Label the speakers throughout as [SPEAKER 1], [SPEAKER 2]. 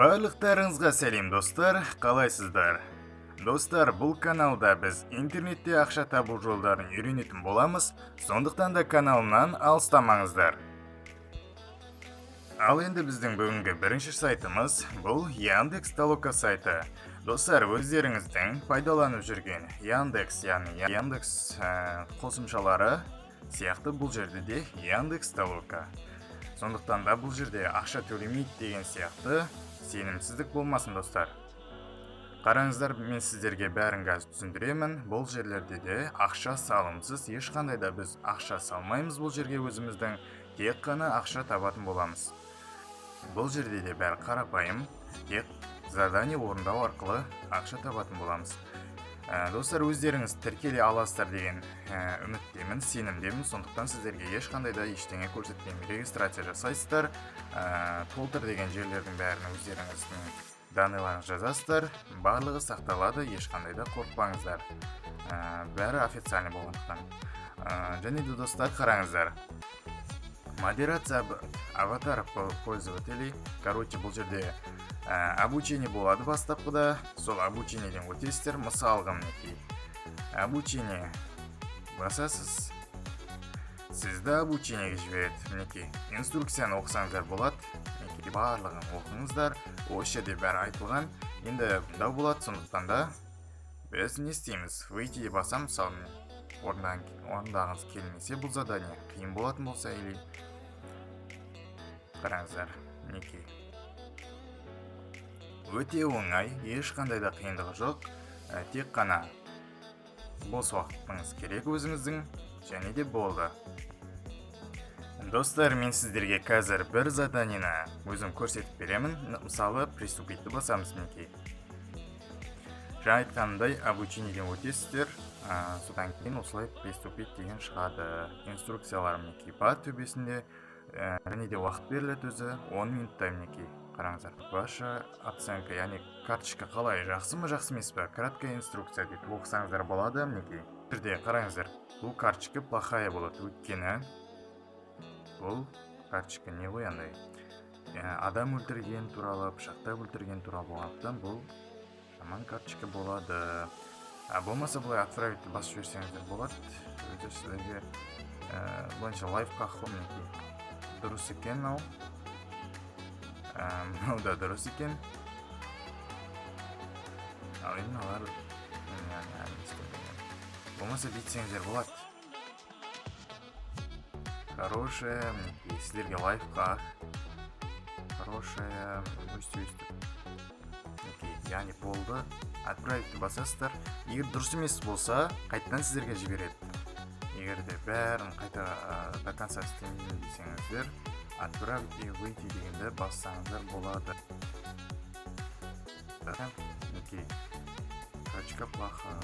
[SPEAKER 1] Барлықтарыңызға сәлем достар, қалайсыздар? Достар, бұл каналда біз интернетте ақша табу жолдарын үйренетін боламыз, сондықтан да каналымнан алыстамаңыздар. Ал енді біздің бүгінгі бірінші сайтымыз бұл Яндекс Толока сайты. Достар, өздеріңіздің пайдаланып жүрген Яндекс, яғни Яндекс қосымшалары сияқты бұл жерде де Яндекс Толока. Сондықтан да бұл жерде ақша төлемейді деген сияқты сенімсіздік болмасын достар. Қараңыздар, мен сіздерге бәрін қазір түсіндіремін. Бұл жерлерде де ақша салымсыз, ешқандай да біз ақша салмаймыз бұл жерге, өзіміздің тек қана ақша табатын боламыз. Бұл жерде де бәрі қарапайым, тек задание орындау арқылы ақша табатын боламыз. Достар, өздеріңіз тіркеле аласыздар деген үміттемін, сенімдемін, сондықтан сіздерге ешқандай да ештеңе көрсетпеймін. Регистрация жасайсыздар, толтыр деген жерлердің бәрін өздеріңіздің данныйларыңыз жазасыздар, барлығы сақталады, ешқандай да қорықпаңыздар. Бәрі официальный болғандықтан. Және де достар, қараңыздар. Модерация аватар пользователей. Короче, бұл жерде обучение болады бастапқыда, сол обучениеден өтесіздер. Мысалға мінекей обучение басасыз, сізді обучениеге жібереді. Мінекей инструкцияны оқысаңыздар болады, мінекей барлығын оқыңыздар. Осы жерде бәрі айтылған. Енді да болады, сондықтан да біз не істейміз? Выйти басам, мысалы орындағыңыз келмесе, бұл задание қиын болатын болса, или қараңыздар, мінекей өте оңай, ешқандай да қиындығы жоқ. Тек қана бос уақытыңыз керек өзіңіздің, және де болды. Достар, мен сіздерге қазір бір заданиені өзім көрсетіп беремін. Мысалы, приступитті басамыз мінекей. Жаңа айтқанымдай, обучениеден өтесіздер, содан кейін осылай приступит деген шығады. Инструкциялар мінекей бар төбесінде, және де уақыт беріледі өзі 10 минуттай мінекей. Қараңыздар, ваша оценка, яғни карточка қалай, жақсы ма, жақсы емес пе? Краткая инструкция дейді, оқысаңыздар болады мінекей. Бірде қараңыздар, бұл карточка плохая болады, өйткені бұл карточка не ғой андай? Адам өлтірген туралы, пышақтап өлтірген туралы болғандықтан бұл жаман карточка болады. Болмаса бұлай отправить басып жіберсеңіздер болады. Өзі сіздерге бұлайынша лайфхак қой мінекей. Дұрыс екен ау. Мынау да дұрыс екен. Ал енді алар болмаса бүйтсеңіздер болады. Хорошая, мінекей сіздерге лайфхак. Хорошая, өстіп. Мінекей, яғни болды. Отправить басасыздар. Егер дұрыс емес болса, қайтадан сіздерге жібереді. Егер де бәрін қайта до конца істемеймін десеңіздер, отправить и выйти дегенде бассаңыздар болады. Мінекей, карточка плохая.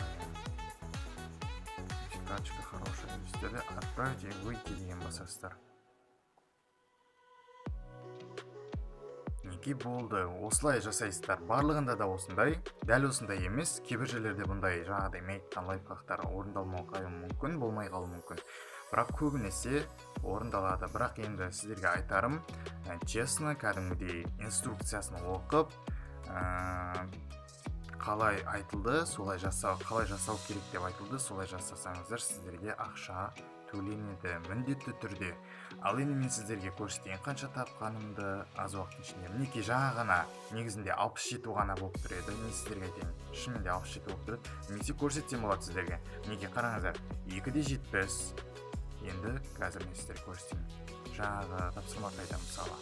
[SPEAKER 1] Карточка хорошая. Сіздерде отправить и выйти деген басасыздар. Мінекей болды. Осылай жасайсыздар. Барлығында да осындай. Дәл осындай емес. Кейбір жерлерде бұндай жаңағыдай мен айтқан лайфхактар орындалмауы мүмкін, болмай қалуы мүмкін. Бірақ көбінесе орындалады. Бірақ енді сіздерге айтарым, честно, кәдімгідей инструкциясын оқып, қалай айтылды, солай жасау, қалай жасау керек деп айтылды, солай жасасаңыздар, сіздерге ақша төленеді міндетті түрде. Ал енді мен сіздерге көрсетейін қанша тапқанымды аз уақыттың ішінде. Мінекей жаңа ғана негізінде 67 ғана болып тұр еді. Мен сіздерге айтайын, шынымен де 67 болып тұрады. Немесе көрсетсем болады сіздерге. Мінекей қараңыздар, 2-70. Енді қазір мен сіздерге көрсетейін. Жаңағы тапсырма қайда мысалы.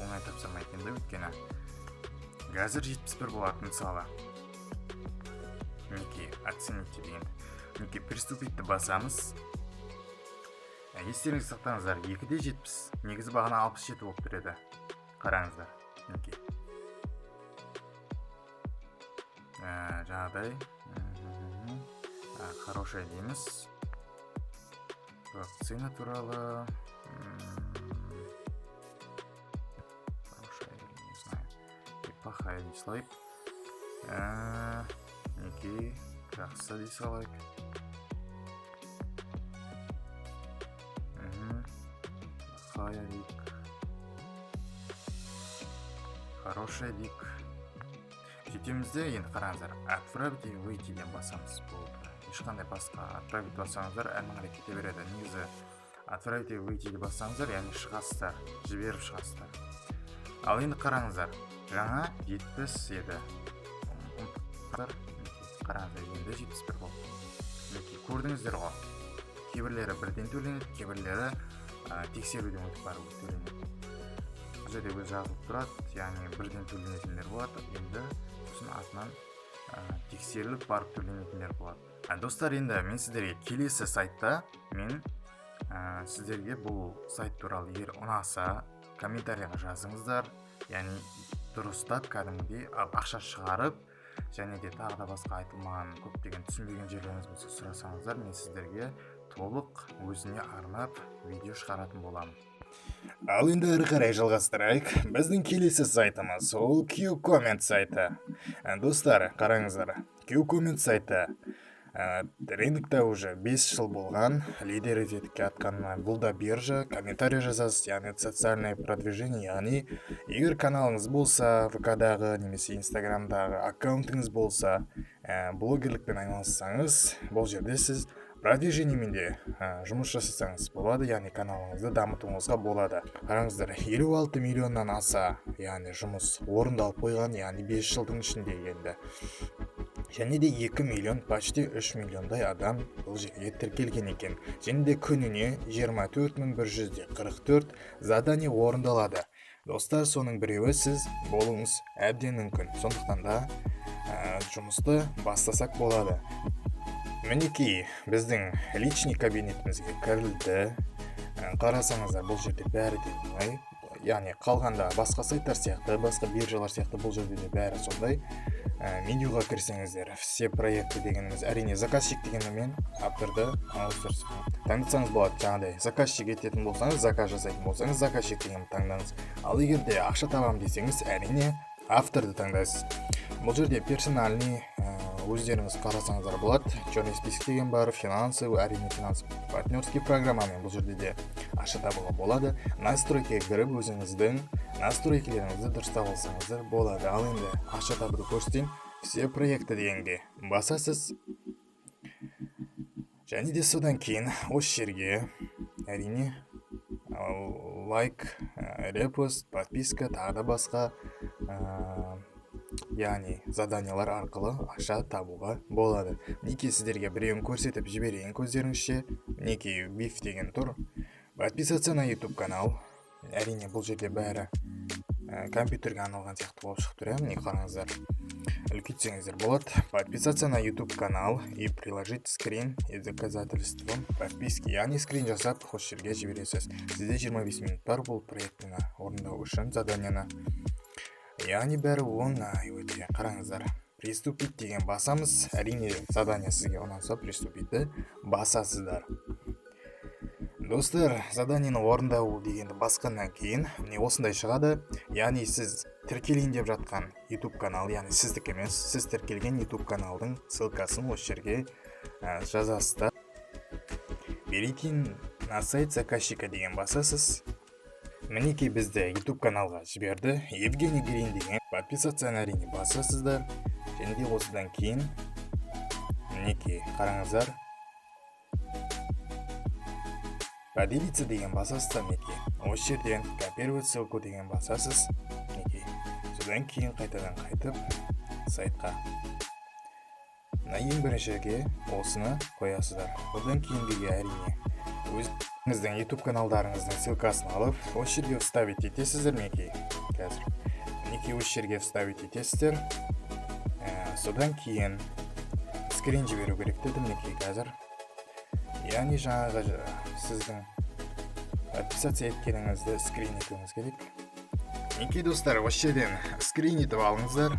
[SPEAKER 1] Оңай тапсырма екен де, өйткені қазір 71 болады мысалы. Мінекей оцените деген. Мінекей приступитті басамыз. Естеріңізге сақтаңыздар, 2-70. Негізі бағана 67 болып тұр еді. Қараңыздар. Мінекей. Жаңағыдай. Хорошая дейміз. Вакцина туралы. Хорошая, не знаю. И плохая дей салайық. Мінекей, жақсы дей салайық. Плохая дейік. хороший дейік. Жетемізде енді қараңыздар, отправить и выйти ден басамыз болды. Ешқандай басқа отправить басаңыздар әрмен қарай кете береді. Негізі отправить и выйти де басаңыздар, яғни шығасыздар, жіберіп шығасыздар. Ал енді қараңыздар, жаңа 70 еді. Қараңыздар, енді 71 болды. Көрдіңіздер ғой. Кейбірлері бірден төленеді, кейбірлері тексеруден өтіп барып төленеді. Бұл жерде өз жазылып тұрады, яғни бірден төленетіндер болады, енді сосын артынан тексеріліп барып төленетіндер болады. Достар, енді мен сіздерге келесі сайтта сіздерге бұл сайт туралы егер ұнаса, комментарияға жазыңыздар, яғни дұрыстап кәдімгідей ақша шығарып, және де тағы да басқа айтылмаған көптеген түсінбеген жерлеріңіз болса сұрасаңыздар, мен сіздерге толық өзіне арнап видео шығаратын боламын. Ал енді әрі қарай жалғастырайық. Біздің келесі сайтымыз ол Q-Comment сайты. Достар, қараңыздар, Q-Comment сайты рынокта уже 5 жыл болған, лидер ететке атқанына. Бұл да биржа, комментарий жазасыз, яғни социальное продвижение, яғни егер каналыңыз болса, ВК-дағы немесе Инстаграмдағы аккаунтыңыз болса, блогерлікпен айналыссаңыз, бұл жерде сіз продвижениемен де жұмыс жасасаңыз болады, яғни каналыңызды дамытуыңызға болады. Қараңыздар, 56 миллионнан аса, яғни жұмыс орындалып қойған, яғни 5 жылдың ішінде енді. Және де 2 миллион, почти 3 миллиондай адам бұл жерге тіркелген екен. Және де күніне 24.144 задание орындалады. Достар, соның біреуі сіз болуыңыз әбден мүмкін. Сондықтан да жұмысты бастасақ болады. Мінекей, біздің личный кабинетімізге кірілді. Қарасаңыздар, бұл жерде бәрі де оңай. Яғни қалғанда басқа сайттар сияқты, басқа биржалар сияқты бұл жерде де бәрі сондай. Менюға кірсеңіздер, все проекты дегеніміз, әрине заказчик дегенмен авторды таңдасаңыз болады. Жаңағыдай заказчик ететін болсаңыз, заказ жасайтын болсаңыз, заказчик дегенді таңдаңыз. Ал егер де ақша табам десеңіз, әрине авторды таңдайсыз. Бұл жерде персональный өздеріңіз қарасаңыздар болады. Черный список деген бар, финансы, әрине финансы, партнерский программамен бұл жерде де ақша табуға болады. Настройкаға кіріп өзіңіздің настройкаларыңызды дұрыстап алсаңыздар болады. Ал енді ақша табуды көрсетейін. Все проекты дегенге басасыз. Және де содан кейін осы жерге әрине лайк, репост, подписка, тағы да басқа яғни заданиялар арқылы ақша табуға болады. Мінекей сіздерге біреуін көрсетіп жіберейін көздеріңізше. Мінекей биф деген тұр. Подписаться на YouTube канал. Әрине бұл жерде бәрі компьютерге арналған сияқты болып шығып тұр. Міне қараңыздар. Үлкейтсеңіздер болады. Подписаться на YouTube канал и приложить скрин и доказательством подписки. Яғни скрин жасап, осы жерге жібересіз. Сізде 25 минут бар бұл проектіні орындау үшін заданияны. Яғни бәрі оңай өте. Қараңыздар, приступить деген басамыз. Әрине задания сізге ұнаса приступитті басасыздар. Достар, заданияны орындау дегенді басқаннан кейін міне осындай шығады. Яғни сіз тіркелейін деп жатқан YouTube канал, яғни сіздік емес, сіз тіркелген YouTube каналдың ссылкасын осы жерге жазасыздар. Перейти на сайт заказчика деген басасыз. Мінекей бізді YouTube каналға жіберді. Евгений Грин деген подписацияны әрине басасыздар. Және де осыдан кейін мінекей қараңыздар. Поделиться деген басасыздар. Мінекей осы жерден копировать ссылку деген басасыз. Мінекей содан кейін қайтадан қайтып сайтқа. Ең біріншіге осыны қоясыздар. Одан кейінгі әрине өзіңіздің YouTube каналдарыңыздың ссылкасын алып, осы жерге вставить етесіздер. Мінекей қазір. Мінекей осы жерге вставить етесіздер. Содан кейін скрин жіберу керек деді. Мінекей қазір. Яғни жаңағы сіздің подписация еткеніңізді скрин етуіңіз керек. Мінекей достар, осы жерден скрин етіп алыңыздар.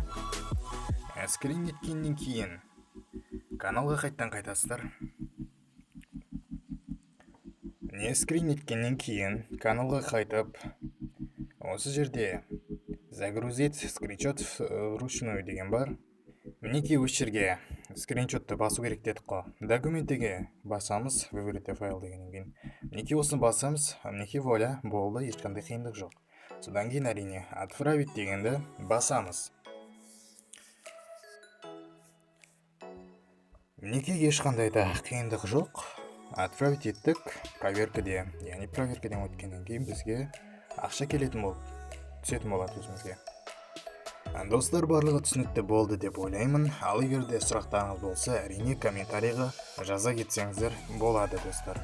[SPEAKER 1] Скрин еткеннен кейін каналға қайттан қайтасыздар. Не скрин еткеннен кейін каналға қайтып, осы жерде загрузить скриншот вручную деген бар. Мінекей осы жерге скриншотты басу керек дедік қой. Документіге басамыз, выберите файл дегеннен кейін. Мінекей осыны басамыз, мінекей воля, болды, ешқандай қиындық жоқ. содан кейін әрине отправить дегенді басамыз. Мінекей ешқандай да қиындық жоқ. Отправить еттік, проверкаде, яғни проверкадан өткеннен кейін бізге ақша келетін болып түсетін болады өзімізге. Достар, барлығы түсінікті болды деп ойлаймын. Ал егер де сұрақтарыңыз болса, әрине комментарийға жаза кетсеңіздер болады, достар.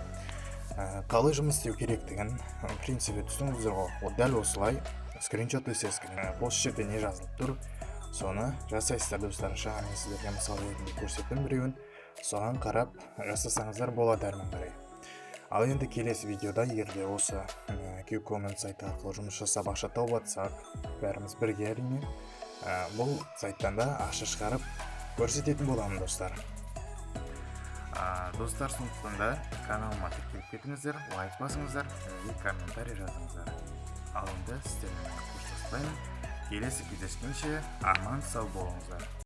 [SPEAKER 1] Қалай жұмыс істеу керектігін принципі түсіндіңіздер ғой. Дәл осылай скриншот өсесіз, осы жерде не жазылып тұр, соны жасайсыздар, достар. Жаңа мен сіздерге мысал ретінде көрсеттім біреуін, соған қарап жасасаңыздар болады әрмен қарай. Ал енді келесі видеода егер де осы Q-Comment сайты арқылы жұмыс жасап ақша тауып жатсақ, бәріміз бірге әрине бұл сайттан да ақша шығарып көрсететін боламын, достар. Достар, сондықтан да каналыма тіркеліп кетіңіздер, лайк басыңыздар және комментарий жазыңыздар. Ал енді сіздермен қоштаспаймын. Келесі кездескенше аман сау болыңыздар.